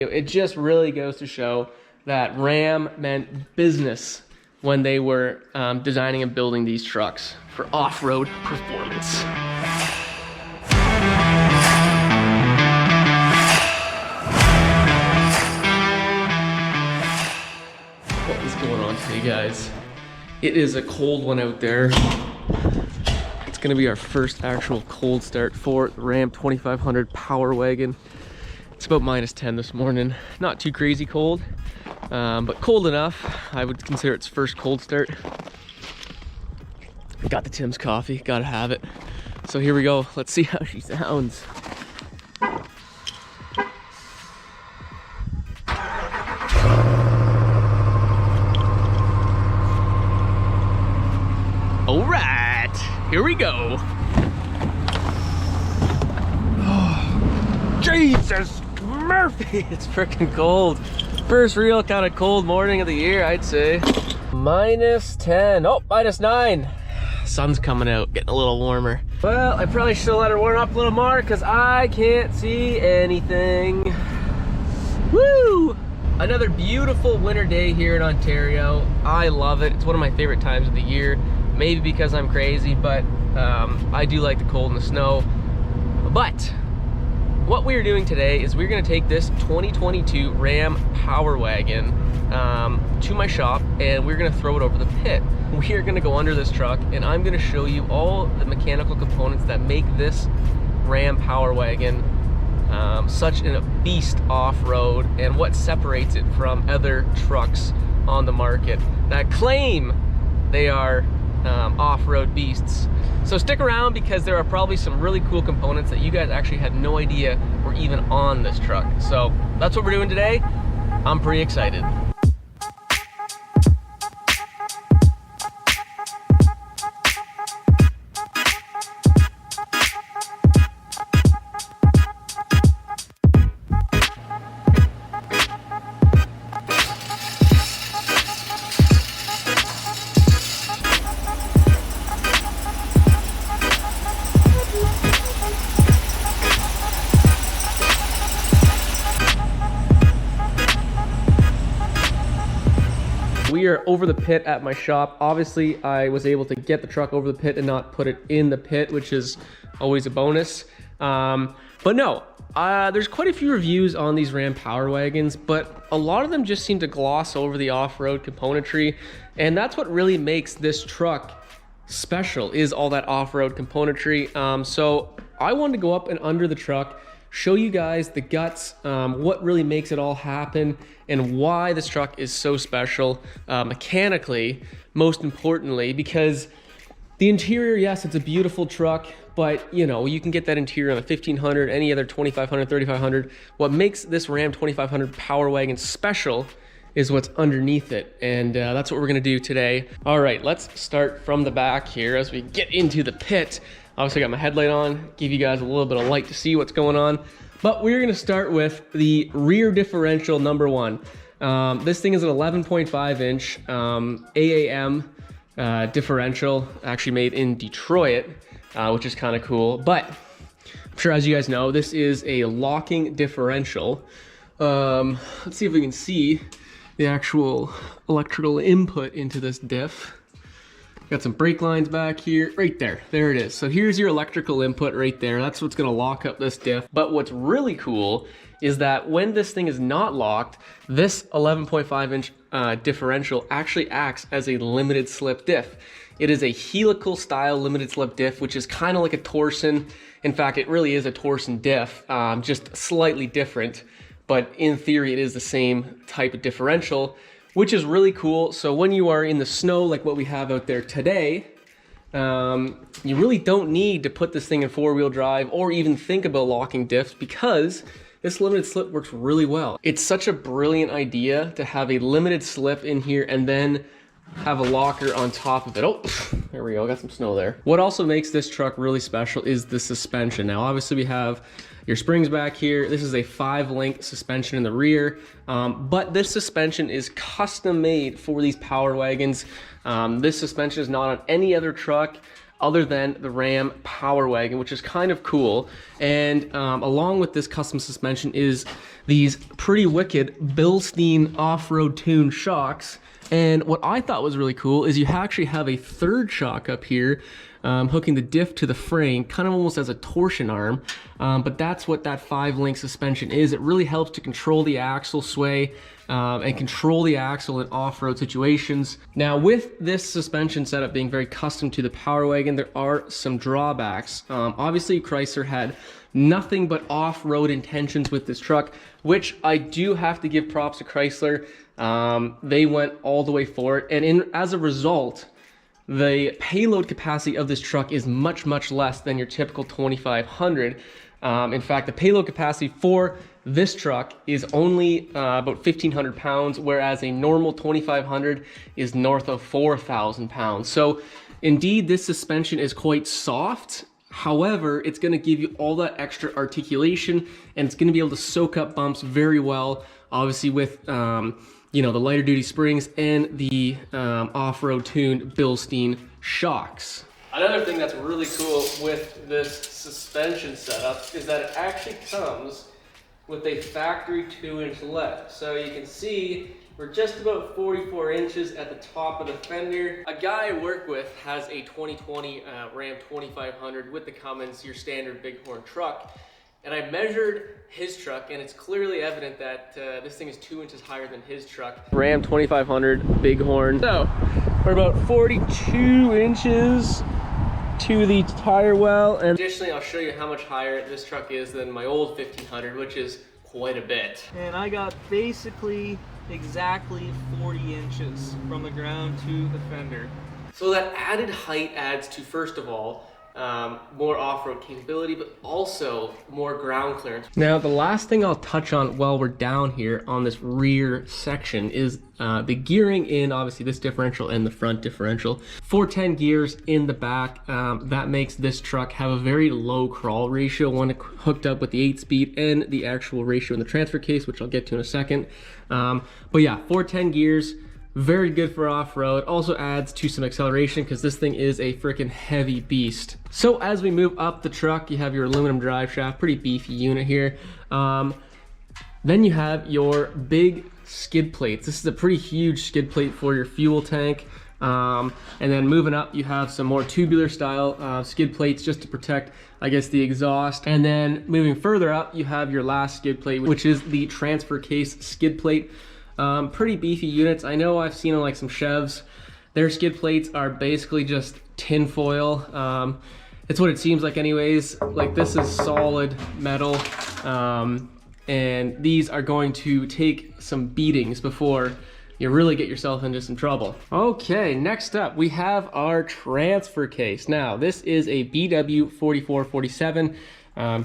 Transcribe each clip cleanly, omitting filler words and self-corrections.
It just really goes to show that Ram meant business when they were designing and building these trucks for off-road performance. What is going on today, guys? It is a cold one out there. It's gonna be our first actual cold start for the Ram 2500 Power Wagon. It's about -10 this morning. Not too crazy cold, but cold enough. I would consider its first cold start. Got the Tim's coffee, gotta have it. So here we go, let's see how she sounds. All right, here we go. Oh, Jesus Murphy, it's freaking cold. First real kind of cold morning of the year, I'd say. -10, oh, -9. Sun's coming out, getting a little warmer. Well, I probably should let her warm up a little more because I can't see anything. Woo! Another beautiful winter day here in Ontario. I love it. It's one of my favorite times of the year. Maybe because I'm crazy, but I do like the cold and the snow. But what we're doing today is we're gonna take this 2022 Ram Power Wagon to my shop and we're gonna throw it over the pit. We are gonna go under this truck and I'm gonna show you all the mechanical components that make this Ram Power Wagon such a beast off-road and what separates it from other trucks on the market that claim they are off-road beasts. So stick around because there are probably some really cool components that you guys actually had no idea were even on this truck. So that's what we're doing today. I'm pretty excited. We are over the pit at my shop. Obviously, I was able to get the truck over the pit and not put it in the pit, which is always a bonus. But no, there's quite a few reviews on these Ram Power Wagons, but a lot of them just seem to gloss over the off-road componentry. And that's what really makes this truck special, is all that off-road componentry. So I wanted to go up and under the truck, show you guys the guts, what really makes it all happen, and why this truck is so special mechanically, most importantly, because the interior, yes, it's a beautiful truck, but you know, you can get that interior on a 1500, any other 2500, 3500. What makes this Ram 2500 Power Wagon special is what's underneath it, and that's what we're gonna do today. All right, let's start from the back here as we get into the pit. Obviously I got my headlight on, give you guys a little bit of light to see what's going on. But we're gonna start with the rear differential number one. This thing is an 11.5 inch AAM differential, actually made in Detroit, which is kind of cool. But I'm sure, as you guys know, this is a locking differential. Let's see if we can see the actual electrical input into this diff. Got some brake lines back here, right there, there it is. So here's your electrical input right there. That's what's gonna lock up this diff. But what's really cool is that when this thing is not locked, this 11.5 inch differential actually acts as a limited slip diff. It is a helical style limited slip diff, which is kind of like a torsion. In fact, it really is a torsion diff, just slightly different. But in theory, it is the same type of differential, which is really cool. So when you are in the snow, like what we have out there today, you really don't need to put this thing in four-wheel drive or even think about locking diffs because this limited slip works really well. It's such a brilliant idea to have a limited slip in here and then have a locker on top of it. Oh, there we go, got some snow there. What also makes this truck really special is the suspension. Now, obviously we have your springs back here. This is a 5-link suspension in the rear, but this suspension is custom made for these Power Wagons. This suspension is not on any other truck other than the Ram Power Wagon, which is kind of cool. And along with this custom suspension is these pretty wicked Bilstein off-road tuned shocks. And what I thought was really cool is you actually have a third shock up here, hooking the diff to the frame, kind of almost as a torsion arm. But that's what that 5-link suspension is. It really helps to control the axle sway and control the axle in off-road situations. Now, with this suspension setup being very custom to the Power Wagon, there are some drawbacks. Obviously, Chrysler had nothing but off-road intentions with this truck, which I do have to give props to Chrysler. They went all the way for it, and as a result, the payload capacity of this truck is much, much less than your typical 2500. In fact, the payload capacity for this truck is only about 1,500 pounds, whereas a normal 2500 is north of 4,000 pounds. So indeed, this suspension is quite soft. However, it's going to give you all that extra articulation, and it's going to be able to soak up bumps very well, obviously with you know, the lighter duty springs and the off-road tuned Bilstein shocks. Another thing that's really cool with this suspension setup is that it actually comes with a factory 2-inch left. So you can see we're just about 44 inches at the top of the fender. A guy I work with has a 2020 Ram 2500 with the Cummins, your standard bighorn truck. And I measured his truck, and it's clearly evident that this thing is 2 inches higher than his truck. Ram 2500 bighorn. So we're about 42 inches to the tire well. And additionally, I'll show you how much higher this truck is than my old 1500, which is quite a bit. And I got basically exactly 40 inches from the ground to the fender. So that added height adds to, first of all, more off-road capability, but also more ground clearance. Now, the last thing I'll touch on while we're down here on this rear section is the gearing in, obviously, this differential and the front differential. 410 gears in the back. That makes this truck have a very low crawl ratio when hooked up with the 8-speed and the actual ratio in the transfer case, which I'll get to in a second. But yeah, 410 gears. Very good for off-road. Also adds to some acceleration because this thing is a freaking heavy beast. So as we move up the truck, you have your aluminum drive shaft, pretty beefy unit here. Then you have your big skid plates. This is a pretty huge skid plate for your fuel tank. And then moving up, you have some more tubular style skid plates just to protect, I guess, the exhaust. And then moving further up, you have your last skid plate, which is the transfer case skid plate. Pretty beefy units. I know I've seen like some Chevs. Their skid plates are basically just tin foil. It's what it seems like anyways. Like, this is solid metal. And these are going to take some beatings before you really get yourself into some trouble. Okay, next up we have our transfer case. Now, this is a BW4447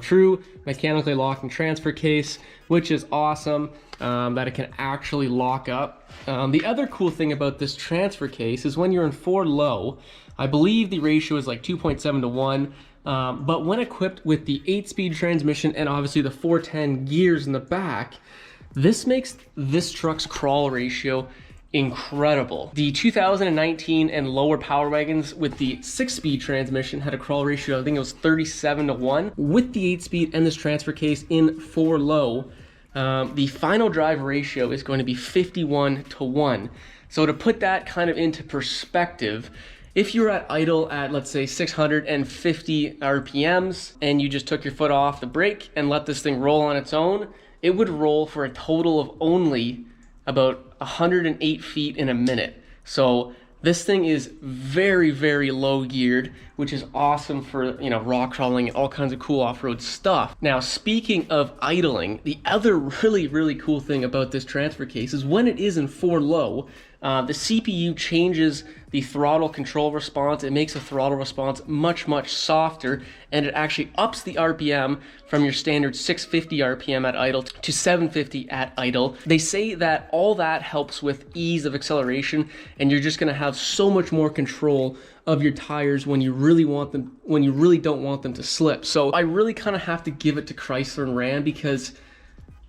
true mechanically locking transfer case, which is awesome that it can actually lock up. The other cool thing about this transfer case is when you're in 4 low, I believe the ratio is like 2.7 to 1. But when equipped with the 8-speed transmission and obviously the 410 gears in the back, this makes this truck's crawl ratio incredible. The 2019 and lower Power Wagons with the 6-speed transmission had a crawl ratio, I think it was 37 to 1. With the 8-speed and this transfer case in 4 low, the final drive ratio is going to be 51 to 1. So to put that kind of into perspective, if you're at idle at, let's say, 650 RPMs and you just took your foot off the brake and let this thing roll on its own, it would roll for a total of only about 108 feet in a minute. So this thing is very, very low geared, which is awesome for, you know, rock crawling and all kinds of cool off-road stuff. Now, speaking of idling, the other really, really cool thing about this transfer case is when it is in 4 low, the CPU changes the throttle control response. It makes the throttle response much, much softer, and it actually ups the RPM from your standard 650 RPM at idle to 750 at idle. They say that all that helps with ease of acceleration, and you're just gonna have so much more control of your tires when you really want them, when you really don't want them to slip. So I really kind of have to give it to Chrysler and Ram, because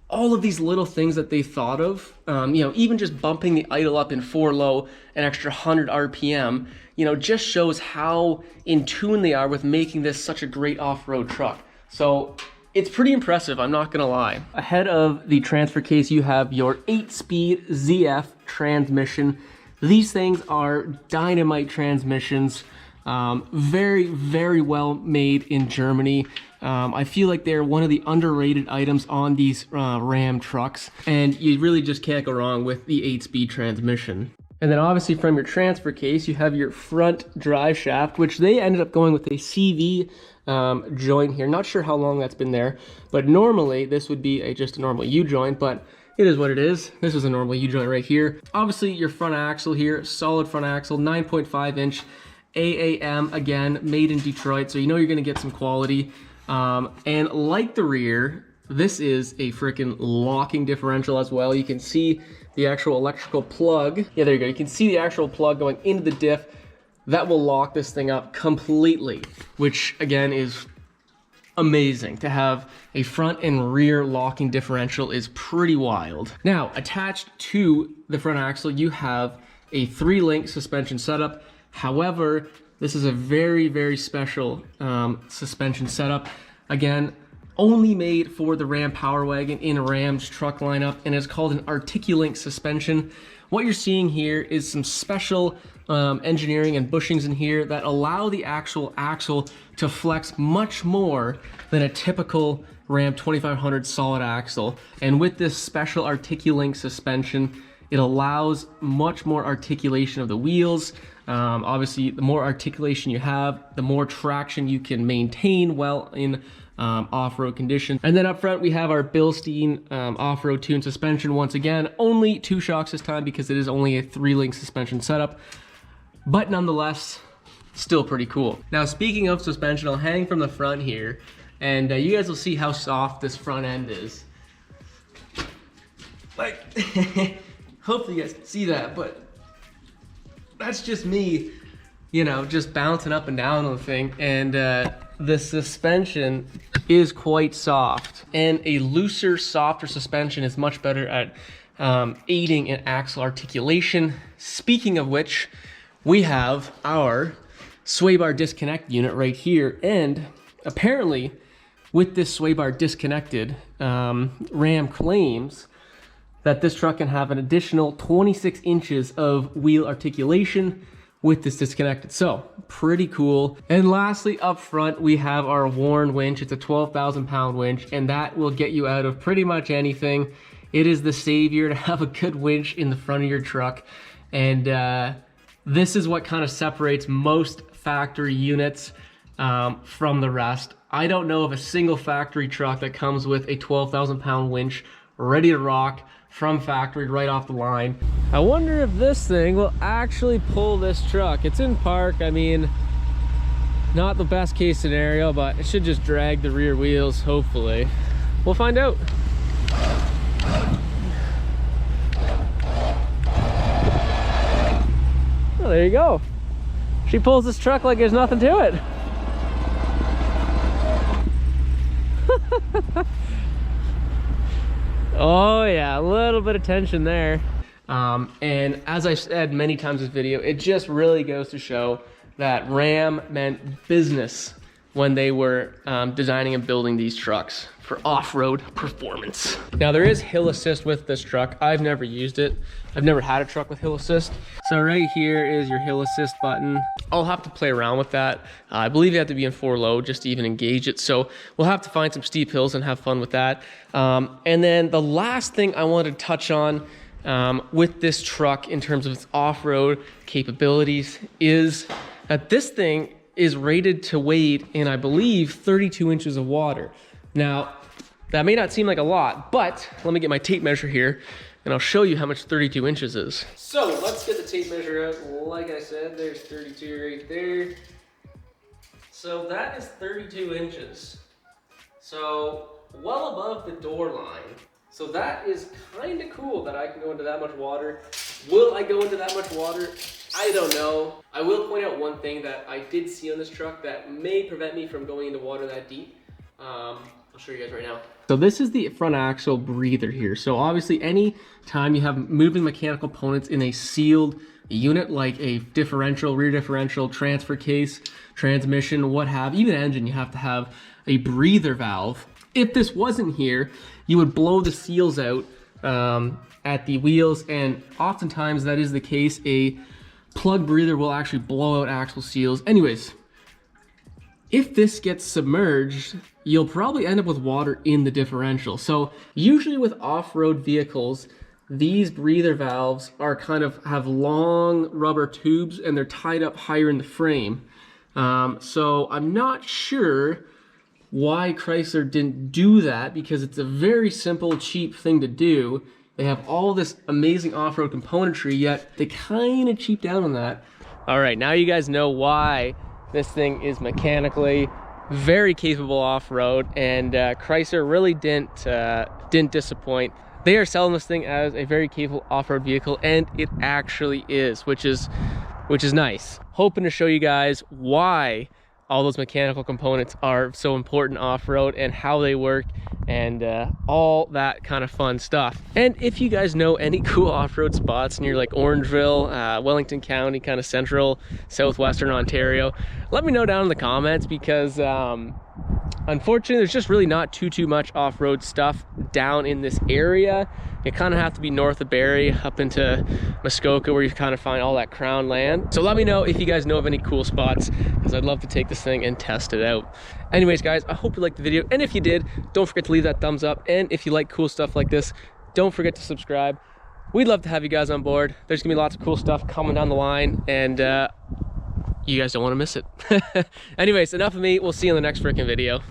all of these little things that they thought of, you know, even just bumping the idle up in 4 low an extra 100 RPM, you know, just shows how in tune they are with making this such a great off-road truck. So it's pretty impressive, I'm not gonna lie. Ahead of the transfer case, you have your 8-speed ZF transmission. These things are dynamite transmissions. Very, very well made in Germany. I feel like they're one of the underrated items on these Ram trucks, and you really just can't go wrong with the 8-speed transmission. And then obviously from your transfer case, you have your front drive shaft, which they ended up going with a CV joint here. Not sure how long that's been there, but normally this would be just a normal U-joint, but it is what it is. This is a normal U-joint right here. Obviously your front axle here, solid front axle, 9.5 inch AAM, again, made in Detroit, so you know you're gonna get some quality. And like the rear, this is a freaking locking differential as well. You can see the actual electrical plug. Yeah, there you go. You can see the actual plug going into the diff. That will lock this thing up completely, which again is amazing. To have a front and rear locking differential is pretty wild. Now, attached to the front axle, you have a 3-link suspension setup. However, this is a very, very special suspension setup. Again, only made for the Ram Power Wagon in Ram's truck lineup, and it's called an articulate suspension. What you're seeing here is some special engineering and bushings in here that allow the actual axle to flex much more than a typical Ram 2500 solid axle. And with this special articulate suspension, it allows much more articulation of the wheels. Obviously, the more articulation you have, the more traction you can maintain well in off-road conditions. And then up front, we have our Bilstein off-road tuned suspension. Once again, only 2 shocks this time because it is only a 3-link suspension setup, but nonetheless, still pretty cool. Now, speaking of suspension, I'll hang from the front here, and you guys will see how soft this front end is. Like, hopefully you guys can see that, but that's just me, you know, just bouncing up and down on the thing. And the suspension is quite soft, and a looser, softer suspension is much better at aiding in axle articulation. Speaking of which, we have our sway bar disconnect unit right here, and apparently with this sway bar disconnected, Ram claims that this truck can have an additional 26 inches of wheel articulation with this disconnected. So pretty cool. And lastly, up front, we have our Warn winch. It's a 12,000 pound winch, and that will get you out of pretty much anything. It is the savior to have a good winch in the front of your truck. And this is what kind of separates most factory units from the rest. I don't know of a single factory truck that comes with a 12,000 pound winch ready to rock from factory right off the line. I wonder if this thing will actually pull this truck. It's in park. I mean, not the best case scenario, but it should just drag the rear wheels, hopefully. We'll find out. Oh, there you go. She pulls this truck like there's nothing to it. Oh yeah, a little bit of tension there. And as I said many times in this video, it just really goes to show that Ram meant business when they were designing and building these trucks for off-road performance. Now there is hill assist with this truck. I've never used it. I've never had a truck with hill assist. So right here is your hill assist button. I'll have to play around with that. I believe you have to be in 4 low just to even engage it. So we'll have to find some steep hills and have fun with that. And then the last thing I wanted to touch on with this truck in terms of its off-road capabilities is that this thing is rated to wade in, I believe, 32 inches of water. Now, that may not seem like a lot, but let me get my tape measure here and I'll show you how much 32 inches is. So let's get the tape measure out. Like I said, there's 32 right there. So that is 32 inches. So well above the door line. So that is kind of cool that I can go into that much water. Will I go into that much water? I don't know. I will point out one thing that I did see on this truck that may prevent me from going into water that deep. I'll show you guys right now. So this is the front axle breather here. So obviously any time you have moving mechanical components in a sealed unit like a differential, rear differential, transfer case, transmission, what have, even engine, you have to have a breather valve If this wasn't here, you would blow the seals out at the wheels, and oftentimes that is the case. A plug breather will actually blow out axle seals. Anyways, if this gets submerged, you'll probably end up with water in the differential. So usually with off-road vehicles, these breather valves are have long rubber tubes and they're tied up higher in the frame. So I'm not sure why Chrysler didn't do that, because it's a very simple, cheap thing to do. They have all this amazing off-road componentry, yet they kind of cheap down on that. All right, now you guys know why this thing is mechanically very capable off-road, and Chrysler really didn't disappoint. They are selling this thing as a very capable off-road vehicle, and it actually is, which is nice. Hoping to show you guys why all those mechanical components are so important off-road and how they work and all that kind of fun stuff. And if you guys know any cool off-road spots near like Orangeville, Wellington County, kind of central, southwestern Ontario, let me know down in the comments, because unfortunately there's just really not too much off-road stuff down in this area. You kind of have to be north of Barrie up into Muskoka, where you kind of find all that crown land. So let me know if you guys know of any cool spots, because I'd love to take this thing and test it out. Anyways guys, I hope you liked the video, and if you did, don't forget to leave that thumbs up, and if you like cool stuff like this, don't forget to subscribe. We'd love to have you guys on board. There's gonna be lots of cool stuff coming down the line, and you guys don't want to miss it. Anyways, enough of me. We'll see you in the next freaking video.